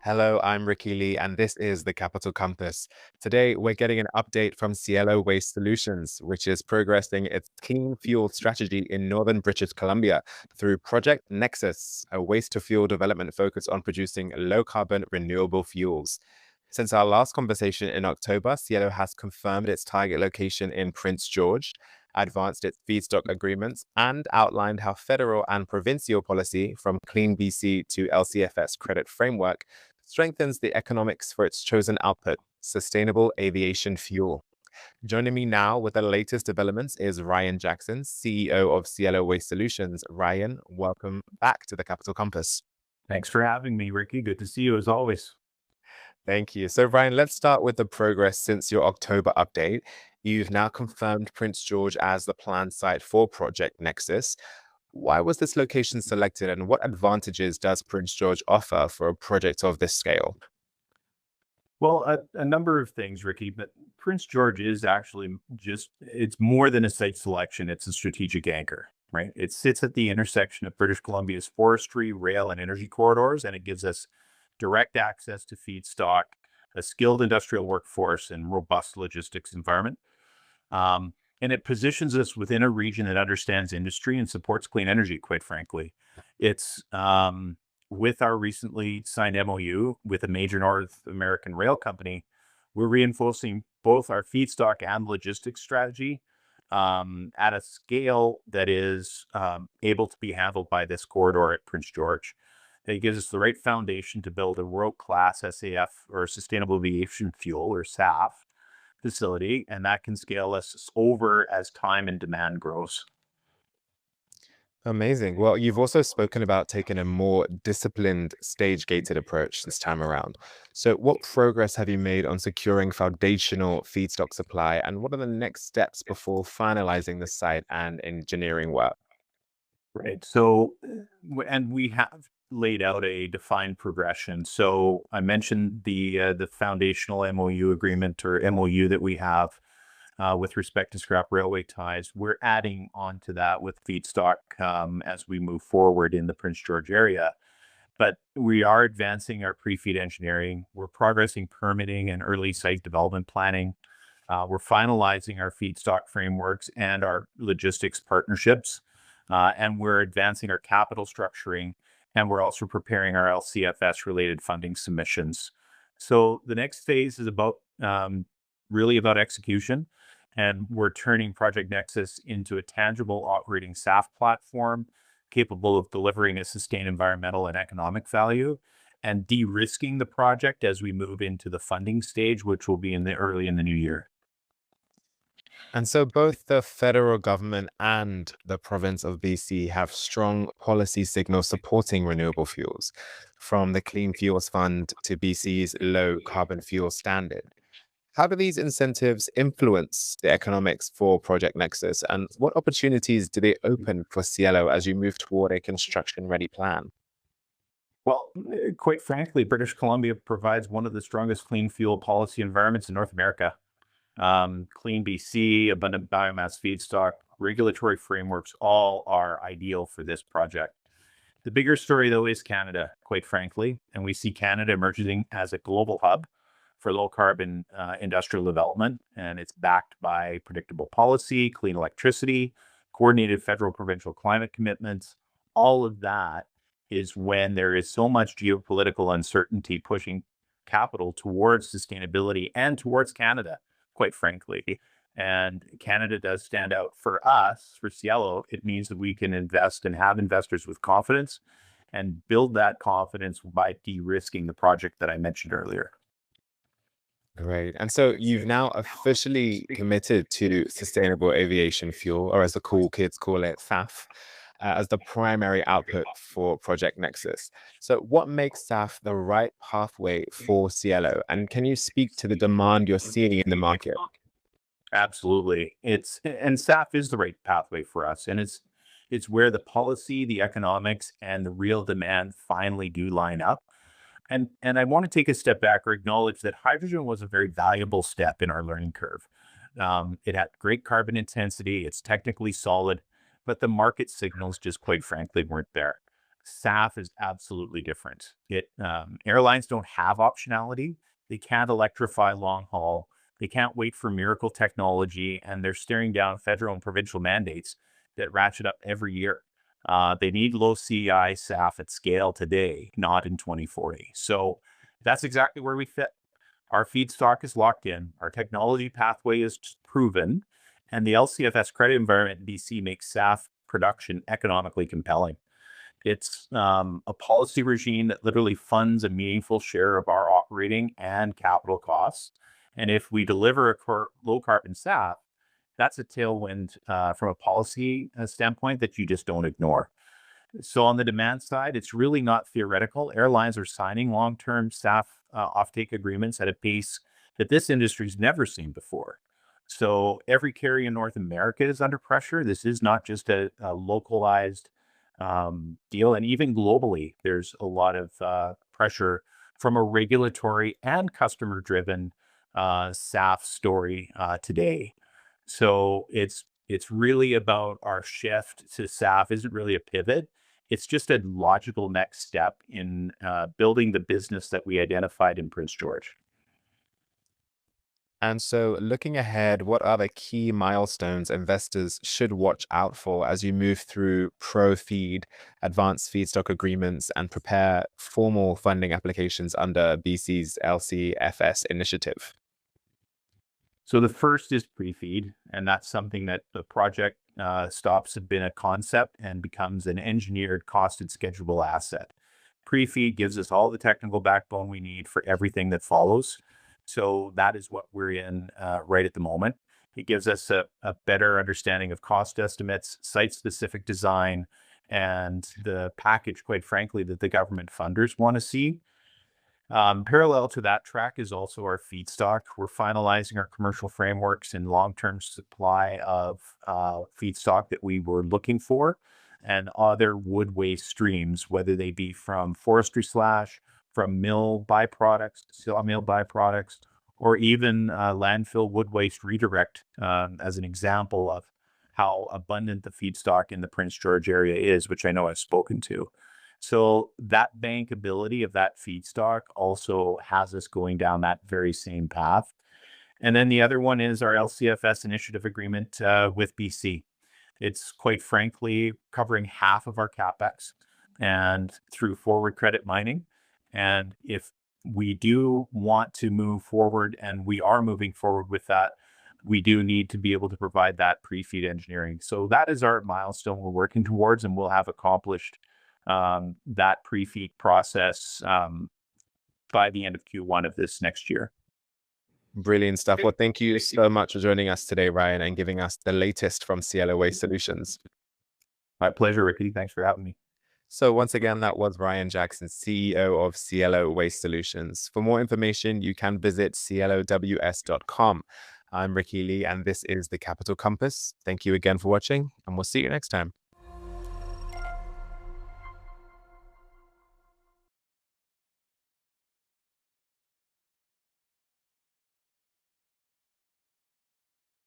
Hello, I'm Ricky Lee, and this is the Capital Compass. Today, we're getting an update from Cielo Waste Solutions, which is progressing its clean fuel strategy in northern British Columbia through Project Nexus, a waste-to-fuel development focused on producing low-carbon renewable fuels. Since our last conversation in October, Cielo has confirmed its target location in Prince George, advanced its feedstock agreements, and outlined how federal and provincial policy, from Clean BC to LCFS credit framework, strengthens the economics for its chosen output, sustainable aviation fuel. Joining me now with the latest developments is Ryan Jackson, CEO of Cielo Waste Solutions. Ryan, welcome back to the Capital Compass. Thanks for having me, Ricky. Good to see you as always. Thank you. So, Ryan, let's start with the progress since your October update. You've now confirmed Prince George as the planned site for Project Nexus. Why was this location selected, and what advantages does Prince George offer for a project of this scale? Well, a number of things, Ricky, but Prince George is actually it's more than a site selection, it's a strategic anchor, right? It sits at the intersection of British Columbia's forestry, rail, and energy corridors, and it gives us direct access to feedstock, a skilled industrial workforce, and robust logistics environment. And it positions us within a region that understands industry and supports clean energy, quite frankly. It's with our recently signed MOU with a major North American rail company, we're reinforcing both our feedstock and logistics strategy at a scale that is able to be handled by this corridor at Prince George. It gives us the right foundation to build a world-class SAF, or sustainable aviation fuel, or SAF facility, and that can scale us over as time and demand grows. Amazing. Well, you've also spoken about taking a more disciplined, stage-gated approach this time around. So, what progress have you made on securing foundational feedstock supply, and what are the next steps before finalizing the site and engineering work? Right. So, and we have laid out a defined progression. So I mentioned the foundational MOU agreement, or MOU, that we have with respect to scrap railway ties. We're adding on to that with feedstock as we move forward in the Prince George area. But we are advancing our pre-feed engineering. We're progressing permitting and early site development planning. We're finalizing our feedstock frameworks and our logistics partnerships. And we're advancing our capital structuring, and we're also preparing our LCFS related funding submissions. So the next phase is about really about execution, and we're turning Project Nexus into a tangible operating SAF platform capable of delivering a sustained environmental and economic value, and de-risking the project as we move into the funding stage, which will be early in the new year. And so both the federal government and the province of BC have strong policy signals supporting renewable fuels, from the Clean Fuels Fund to BC's low carbon fuel standard. How do these incentives influence the economics for Project Nexus, and what opportunities do they open for Cielo as you move toward a construction-ready plan? Well, quite frankly, British Columbia provides one of the strongest clean fuel policy environments in North America. Clean BC, abundant biomass feedstock, regulatory frameworks, all are ideal for this project. The bigger story, though, is Canada, quite frankly, and we see Canada emerging as a global hub for low carbon industrial development, and it's backed by predictable policy, clean electricity, coordinated federal provincial climate commitments. All of that is when there is so much geopolitical uncertainty pushing capital towards sustainability and towards Canada, quite frankly. And Canada does stand out for us, for Cielo. It means that we can invest and have investors with confidence and build that confidence by de-risking the project that I mentioned earlier. Great. And so you've now officially committed to sustainable aviation fuel, or as the cool kids call it, SAF, as the primary output for Project Nexus. So what makes SAF the right pathway for Cielo? And can you speak to the demand you're seeing in the market? Absolutely. And SAF is the right pathway for us. And it's where the policy, the economics, and the real demand finally do line up. And I want to take a step back or acknowledge that hydrogen was a very valuable step in our learning curve. It had great carbon intensity, it's technically solid, but the market signals just quite frankly weren't there. SAF is absolutely different. Airlines don't have optionality. They can't electrify long haul. They can't wait for miracle technology, and they're staring down federal and provincial mandates that ratchet up every year. They need low CI SAF at scale today, not in 2040. So that's exactly where we fit. Our feedstock is locked in. Our technology pathway is proven, and the LCFS credit environment in BC makes SAF production economically compelling. It's a policy regime that literally funds a meaningful share of our operating and capital costs. And if we deliver a low carbon SAF, that's a tailwind from a policy standpoint that you just don't ignore. So on the demand side, it's really not theoretical. Airlines are signing long-term SAF offtake agreements at a pace that this industry's never seen before. So every carrier in North America is under pressure. This is not just a localized deal. And even globally, there's a lot of pressure from a regulatory and customer-driven SAF story today. So it's really about our shift to SAF isn't really a pivot. It's just a logical next step in building the business that we identified in Prince George. And so, looking ahead, what are the key milestones investors should watch out for as you move through pro-feed, advanced feedstock agreements, and prepare formal funding applications under BC's LCFS initiative? So the first is pre-feed, and that's something that the project stops have been a concept and becomes an engineered, costed, schedulable asset. Pre-feed gives us all the technical backbone we need for everything that follows. So that is what we're in right at the moment. It gives us a better understanding of cost estimates, site-specific design, and the package, quite frankly, that the government funders want to see. Parallel to that track is also our feedstock. We're finalizing our commercial frameworks and long-term supply of feedstock that we were looking for and other wood waste streams, whether they be from forestry slash, from mill byproducts, sawmill byproducts, or even landfill wood waste redirect as an example of how abundant the feedstock in the Prince George area is, which I know I've spoken to. So that bankability of that feedstock also has us going down that very same path. And then the other one is our LCFS initiative agreement with BC. It's quite frankly covering half of our CapEx and through forward credit mining. And if we do want to move forward, and we are moving forward with that, we do need to be able to provide that pre-feed engineering. So that is our milestone we're working towards, and we'll have accomplished that pre-feed process by the end of Q1 of this next year. Brilliant stuff. Well, thank you so much for joining us today, Ryan, and giving us the latest from Cielo Waste Solutions. My pleasure, Ricky. Thanks for having me. So once again, that was Ryan Jackson, CEO of Cielo Waste Solutions. For more information, you can visit cielows.com. I'm Ricky Lee, and this is The Capital Compass. Thank you again for watching, and we'll see you next time.